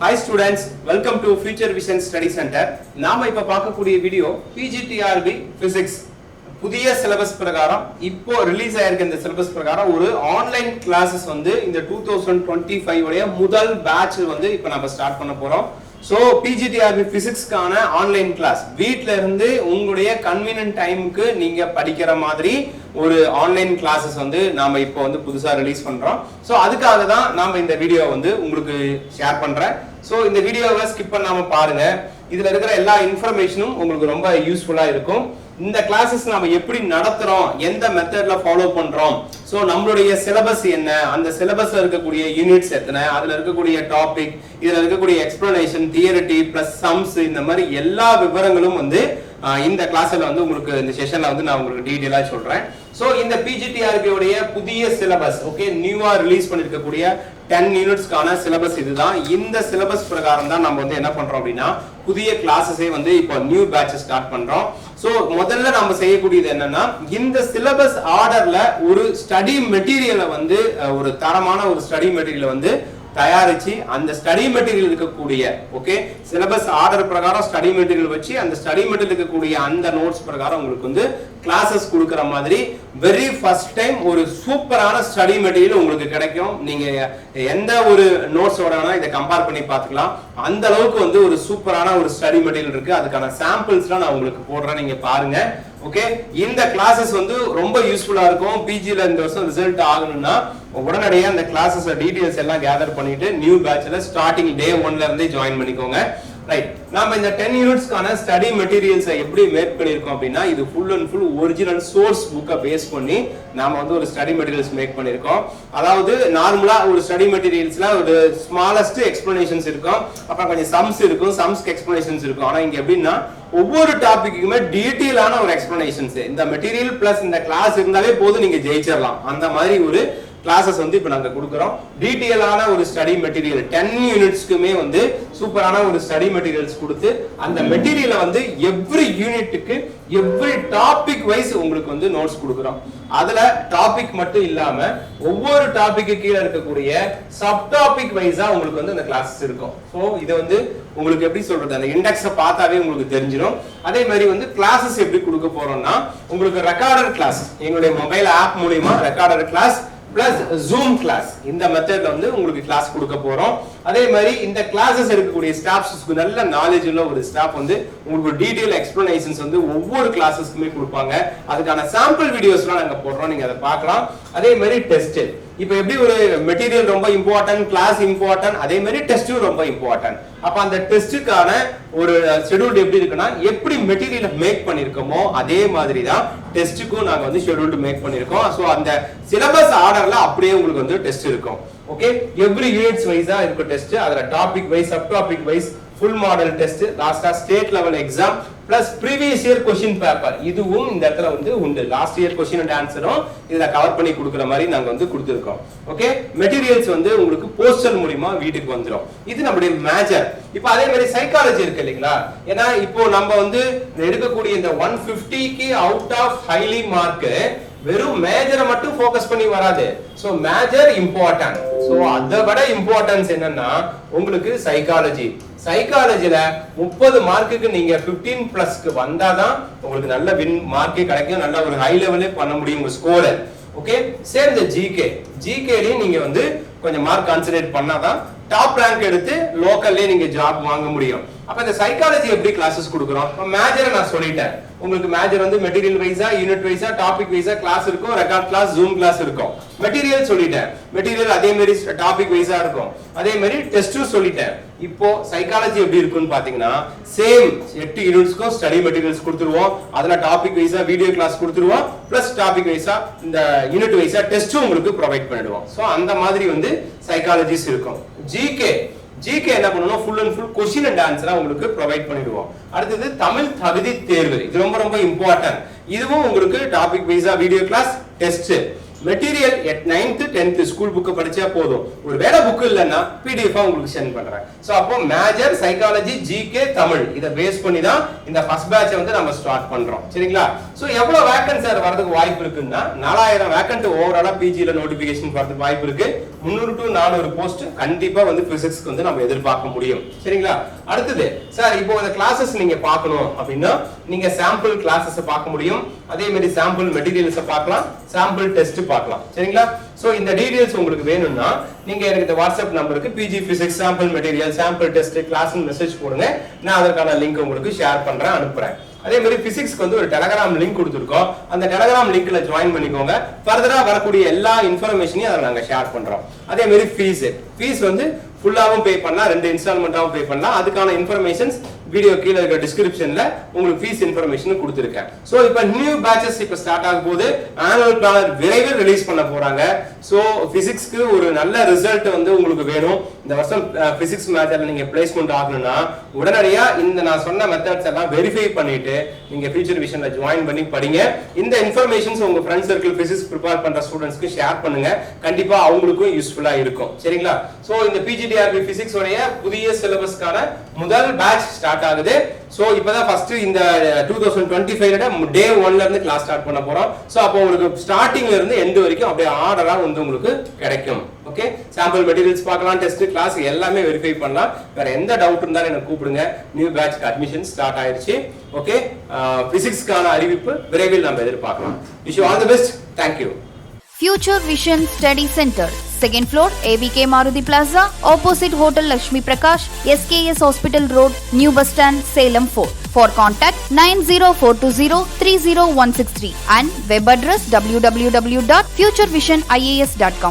Hi students, welcome to Future Vision Study Center. நாம இப்ப பார்க்கக்கூடிய வீடியோ PGTRB Physics புதிய சிலபஸ் பிரகாரம் இப்போ ரிலீஸ் ஆயிருக்க இந்த சிலபஸ் பிரகாரம் ஒரு ஆன்லைன் கிளாसेस வந்து இந்த 2025 உடைய முதல் பேட்ச் வந்து இப்போ நாம ஸ்டார்ட் பண்ண போறோம். சோ PGTRB Physics கான ஆன்லைன் கிளாஸ் வீட்ல இருந்து உங்களுடைய கன்வீனியன்ட் டைமுக்கு நீங்க படிக்கிற மாதிரி ஒரு ஆன்லைன் கிளாसेस வந்து நாம இப்போ வந்து புதுசா ரிலீஸ் பண்றோம். சோ அதுக்காக தான் நாம இந்த வீடியோ வந்து உங்களுக்கு ஷேர் பண்றேன். சோ இந்த வீடியோவை ஸ்கிப் பண்ணாம பாருங்க. இதுல இருக்கிற எல்லா இன்ஃபர்மேஷனும் உங்களுக்கு ரொம்ப யூஸ்ஃபுல்லா இருக்கும். இந்த கிளாसेस நாம எப்படி நடத்துறோம், எந்த மெத்தட்ல ஃபாலோ பண்றோம், சோ நம்மளுடைய சிலபஸ் என்ன, அந்த சிலபஸ்ல இருக்கக்கூடிய யூனிட்ஸ் எத்தனை, அதுல இருக்கக்கூடிய டாபிக், இதுல இருக்கக்கூடிய எக்ஸ்பிளனேஷன், தியரி பிளஸ் சம்ஸ், இந்த மாதிரி எல்லா விவரங்களும் வந்து இந்த கிளாஸ்ல வந்து உங்களுக்கு இந்த செஷன்ல வந்து நான் உங்களுக்கு டீடைலா சொல்றேன். சோ இந்த PGTRB உடைய புதிய சிலபஸ் ஓகே நியூவா ரிலீஸ் பண்ணிருக்கக்கூடிய 10 யூனிட்ஸ்க்கான சிலபஸ் இதுதான். இந்த சிலபஸ் பிரகாரம் தான் நம்ம வந்து என்ன பண்றோம் அப்படின்னா புதிய கிளாसेसே வந்து இப்போ நியூ பேட்ச் ஸ்டார்ட் பண்றோம். சோ முதல்ல நம்ம செய்யக்கூடியது என்னன்னா இந்த சிலபஸ் ஆர்டர்ல ஒரு ஸ்டடி மெட்டீரியலை வந்து ஒரு தரமான ஒரு ஸ்டடி மெட்டீரியலை வந்து தயாரிச்சு அந்த ஸ்டடி மெட்டீரியல் இருக்கக்கூடிய ஓகே சிலபஸ் ஆர்டர் பிரகாரம் ஸ்டடி மெட்டீரியல் வச்சு அந்த ஸ்டடி மெட்டீரியல் இருக்கக்கூடிய அந்த நோட்ஸ் பிரகாரம் உங்களுக்கு வந்து கிளாसेस கொடுக்கிற மாதிரி வெரி ஃபர்ஸ்ட் டைம் ஒரு சூப்பரான ஸ்டடி மெட்டீரியல் உங்களுக்கு கிடைக்கும். நீங்க எந்த ஒரு நோட்ஸோட வேணா இதை கம்பேர் பண்ணி பார்த்துக்கலாம். அந்த அளவுக்கு வந்து ஒரு சூப்பரான ஒரு ஸ்டடி மெட்டீரியல் இருக்கு. அதுக்கான சாம்பிள்ஸ்லாம் நான் உங்களுக்கு போடுறேன், நீங்க பாருங்க. ஓகே இந்த கிளாसेस வந்து ரொம்ப யூஸ்ஃபுல்லா இருக்கும். பிஜில இந்த வருஷம் ரிசல்ட் ஆகணும்னா உடனடியாக அந்த கிளாसेसல டீடைல்ஸ் எல்லாம் கேதர் பண்ணிட்டு நியூ பேட்ச்ல ஸ்டார்டிங் டே 1ல இருந்தே ஜாயின் பண்ணிக்கோங்க. ரைட், நாம இந்த 10 யூனிட்ஸ்க்கான ஸ்டடி மெட்டீரியல்ஸை எப்படி மேக் பண்ணிருக்கோம் அப்படின்னா இது full and full original source புக்கை பேஸ் பண்ணி நாம வந்து ஒரு ஸ்டடி மெட்டீரியல்ஸ் மேக் பண்ணிருக்கோம். அதாவது நார்மலா ஒரு ஸ்டடி மெட்டீரியல்ஸ்ல ஒரு ஸ்மாலஸ்ட் எக்ஸ்பிளனேஷன்ஸ் இருக்கும், அப்புறம் கொஞ்சம் சம்ஸ் இருக்கும், சம்ஸ்க்கு எக்ஸ்பிளனேஷன்ஸ் இருக்கும். ஆனா இங்க எப்படின்னா ஒவ்வொரு டாபிக்குமே டீடைலான ஒரு எக்ஸ்பிளனேஷன்ஸ் இந்த மெட்டீரியல் பிளஸ் இந்த கிளாஸ் இருந்தாலே போதும் நீங்க ஜெயிச்சிடலாம். அந்த மாதிரி ஒரு கிளாसेस வந்து இப்போ நாங்க கொடுக்கிறோம். டீடைலான ஒரு ஸ்டடி மெட்டீரியல் 10 யூனிட்ஸ்க்குமே வந்து சூப்பரான ஒரு ஸ்டடி மெட்டீரியல்ஸ் கொடுத்து அந்த மெட்டீரியலை வந்து எவ்ரி யூனிட்டுக்கு எவ்ரி டாபிக் வைஸ் உங்களுக்கு வந்து நோட்ஸ் கொடுக்கிறோம். அதுல டாபிக் மட்டும் இல்லாம ஒவ்வொரு டாபிக்கு கீழே இருக்கக்கூடிய சப் டாபிக் வைஸா உங்களுக்கு வந்து அந்த கிளாसेस இருக்கும். சோ இது வந்து உங்களுக்கு எப்படி சொல்றது அந்த இண்டெக்ஸை பார்த்தாவே உங்களுக்கு தெரிஞ்சிடும். அதே மாதிரி வந்து கிளாसेस எப்படி கொடுக்க போறோம்னா உங்களுக்கு ரெக்கார்டர் கிளாஸ் எங்களுடைய மொபைல் ஆப் மூலமா recorder class plus zoom class இந்த மெத்தட்ல வந்து உங்களுக்கு கிளாஸ் கொடுக்க போறோம். அதே மாதிரி இந்த கிளாसेस இருக்கக்கூடிய ஸ்டாஃப்ஸ்க்கு நல்ல நாலேஜ் உள்ள ஒரு ஸ்டாஃப் வந்து உங்களுக்கு டீடைல் எக்ஸ்பிளனேஷன்ஸ் வந்து ஒவ்வொரு கிளாसेसக்குமே கொடுப்பாங்க. அதுக்கான சாம்பிள் வீடியோஸ்லாம் நாங்க போடுறோம், நீங்க அதை பார்க்கலாம். அதே மாதிரி டெஸ்ட் இப்போ எப்படி ஒரு மெட்டீரியல் ரொம்ப இம்பார்ட்டன்ட், கிளாஸ் இம்பார்ட்டன்ட், அதே மாதிரி டெஸ்டும் ரொம்ப இம்பார்ட்டன்ட். அப்ப அந்த டெஸ்டுக்கான ஒரு ஷெட்யூல் எப்படி இருக்குன்னா எப்படி மெட்டீரியலை மேக் பண்ணிருக்கோமோ அதே மாதிரி தான் டெஸ்ட்டுக்கும் நாங்க வந்து ஷெட்யூல் மேக் பண்ணிருக்கோம். சோ அந்த சிலபஸ் ஆர்டர்ல அப்படியே உங்களுக்கு வந்து டெஸ்ட் இருக்கும். ஓகே எவ்ரி யூனிட்ஸ் வைஸா இருக்கும் டெஸ்ட். அதுல topic wise sub topic wise full model test, லாஸ்டா state level exam plus previous year question paper இதுவும் இந்த இடத்துல வந்து உண்டு. லாஸ்ட் இயர் क्वेश्चन அண்ட் ஆன்சரும் இதுல கவர் பண்ணி கொடுக்கிற மாதிரி நாங்க வந்து கொடுத்திருக்கோம். ஓகே மெட்டீரியல்ஸ் வந்து உங்களுக்கு போஸ்டர் மூலமா வீட்டுக்கு வந்துரும். இது நம்மளுடைய மேஜர். இப்போ அதே மாதிரி சைக்காலஜி இருக்கு இல்லீங்களா, ஏன்னா இப்போ நம்ம வந்து எடுக்கக்கூடிய இந்த 150க்கு அவுட் ஆஃப் ஹைலி மார்க் வெறும் மேஜரை மட்டும் ஃபோக்கஸ் பண்ணி வராது. So major important. சோ அதை விட இம்பார்ட்டன்ஸ் என்னன்னா உங்களுக்கு சைக்காலஜி. சைக்காலஜில 30 மார்க்குக்கு நீங்க 15 பிளஸ்க்கு வந்தாதான் உங்களுக்கு நல்ல வின் மார்க்கே கிடைக்கும், நல்ல ஒரு ஹை லெவலே பண்ண முடியும் உங்க ஸ்கோர். ஓகே சேம் இந்த ஜிகேலயும் நீங்க வந்து கொஞ்சம் மார்க் கான்சென்ட்ரேட் பண்ணாதான் டாப் ரேங்க் எடுத்து லோக்கல்லே நீங்க ஜாப் வாங்க முடியும். அப்ப இந்த சைக்காலஜி எப்படி கிளாसेस கொடுக்கிறோம்? மேஜரை நான் சொல்லிட்டேன். உங்களுக்கு மேஜர் வந்து மெட்டீரியல் வைஸா, யூனிட் வைஸா, டாபிக் வைஸா கிளாஸ் இருக்கும், ரெக்கார்ட் கிளாஸ், ஜூம் கிளாஸ் இருக்கும். மெட்டீரியல் சொல்லிட்டேன், மெட்டீரியல் அதே மாதிரி டாபிக் வைஸா இருக்கும். அதே மாதிரி டெஸ்டும் சொல்லிட்டேன். இப்போ சைக்காலஜி எப்படி இருக்குன்னு பாத்தீங்கன்னா சேம் 8 யூனிட்ஸ்க்கும் ஸ்டடி மெட்டீரியல்ஸ் கொடுத்துருவோம். அதுல டாபிக் வைஸா வீடியோ கிளாஸ் கொடுத்துருவோம், பிளஸ் டாபிக் வைஸா இந்த யூனிட் வைஸா டெஸ்டும் உங்களுக்கு ப்ரொவைட் பண்ணிடுவோம். சோ அந்த மாதிரி வந்து சைக்காலஜிஸ் இருக்கும். ஜிகே என்ன பண்ணனும் full and full question and ஆன்சரா உங்களுக்கு ப்ரொவைட் பண்ணிடுவோம். அடுத்து தமிழ் தகுதி தேர்வு, இது ரொம்ப ரொம்ப இம்பார்ட்டன்ட். இதுவும் உங்களுக்கு டாபிக் வைஸா video class test. Material 9th 10th school book படிச்சா போதும். ஒரு வேற புக் இல்லன்னா PDF உங்களுக்கு சென்ட் பண்றேன். சோ அப்போ மேஜர் சைக்காலஜி ஜிகே தமிழ் இத பேஸ் பண்ணி தான் இந்த ஃபர்ஸ்ட் பேட்ச் வந்து நம்ம ஸ்டார்ட் பண்றோம். சரிங்களா? சோ எவ்வளவு வேகன்சி சார் வரதுக்கு வாய்ப்பு இருக்குன்னா 4000 வேகன்ட் ஓவராலா பிஜில நோட்டிபிகேஷன் வரதுக்கு வாய்ப்பு இருக்கு. 300 to 400 போஸ்ட் கண்டிப்பா வந்து பிசிக்ஸ்க்கு வந்து நம்ம எதிர்பார்க்க முடியும். சரிங்களா? அடுத்து சார் இப்போ இந்த கிளாसेस நீங்க பார்க்கணும் அப்படினா நீங்க சாம்பிள் கிளாसेस பார்க்க முடியும். அதே மாதிரி சாம்பிள் மெட்டீரியல்ஸ் பார்க்கலாம், சாம்பிள் டெஸ்ட் பார்க்கலாம். சரிங்களா? சோ இந்த டீடைல்ஸ் உங்களுக்கு வேணும்னா நீங்க எனக்கு இந்த வாட்ஸ்அப் நம்பருக்கு PG Physics sample material sample test கிளாஸ்னு மெசேஜ் போடுங்க. நான் அதற்கான லிங்க் உங்களுக்கு ஷேர் பண்றேன், அனுப்புறேன். அதே மாதிரி பிசிக்ஸ்க்கு வந்து ஒரு டெலகிராம் லிங்க் கொடுத்துருக்கோம். அந்த டெலகிராம் லிங்க்ல ஜாயின் பண்ணிக்கோங்க. ஃபர்தரா வரக்கூடிய எல்லா இன்ஃபர்மேஷனையும் அதை நாங்க ஷேர் பண்றோம். அதே மாதிரி ஃபீஸ் வந்து ஃபுல்லாவும் பே பண்ணலாம், 2 இன்ஸ்டால்மெண்டாவும் பே பண்ணலாம். அதுக்கான இன்ஃபர்மேஷன்ஸ் வீடியோ கீழ இருக்க டிஸ்கிரிப்ஷன்ல உங்களுக்கு ஃபீஸ் இன்ஃபர்மேஷன் கொடுத்திருக்கேன். சோ இப்போ நியூ பேட்சஸ் இப்போ ஸ்டார்ட் ஆக போகுது. ஆனுவல் பிளானர் விரைவில் ரிலீஸ் பண்ண போறாங்க. சோ பிசிக்ஸ்க்கு ஒரு நல்ல ரிசல்ட் வந்து உங்களுக்கு வேணும். இந்த வருஷம் பிசிக்ஸ் மேஜர்ல நீங்க பிளேஸ்மென்ட் ஆகணும்னா உடனடியா இந்த நான் சொன்ன மெத்தட்ஸ் எல்லாம் வெரிஃபை பண்ணிட்டு நீங்க ஃபியூச்சர் விஷன்ல ஜாயின் பண்ணி படிங்க. இந்த இன்ஃபர்மேஷன்ஸ் உங்க ஃப்ரெண்ட்ஸ் சர்க்கிள் பிசிக்ஸ் ப்ரிப்பேர் பண்ற ஸ்டூடண்ட்ஸ்க்கு ஷேர் பண்ணுங்க. கண்டிப்பா அவங்களுக்கும் யூஸ்ஃபுல்லா இருக்கும். சரிங்களா? சோ இந்த PGTRB பிசிக்ஸ் உடைய புதிய சிலபஸ்க்கான முதல் பேட்ச் ஸ்டார்ட் ஆகுது. சோ இப்போதான் ஃபர்ஸ்ட் இந்த 2025 டே 1ல இருந்து கிளாஸ் ஸ்டார்ட் பண்ண போறோம். சோ அப்போ உங்களுக்கு ஸ்டார்டிங்ல இருந்து எண்ட் வரைக்கும் அப்படியே ஆர்டரா வந்து உங்களுக்கு கிடைக்கும். ஓகே, சாம்பிள் மெட்டீரியல்ஸ் பார்க்கலாம், டெஸ்ட் கிளாஸ் எல்லாமே வெரிஃபை பண்ணலாம். வேற எந்த டவுட் இருந்தாலும் எனக்கு கூப்பிடுங்க. நியூ பேட்ச்க்கு அட்மிஷன் ஸ்டார்ட் ஆயிருச்சு. ஓகே, பிசிக்ஸ்க்கான அறிவிப்பு விரைவில் நம்ம எதிர்பார்க்கலாம். Wish you all the best. Thank you. Future Vision Study Center, 2nd floor, ABK Maruti Plaza, opposite Hotel Lakshmi Prakash, SKS Hospital Road, New Bus Stand, Salem 4. For contact 90420 30163 and web address www.futurevision.ias.com.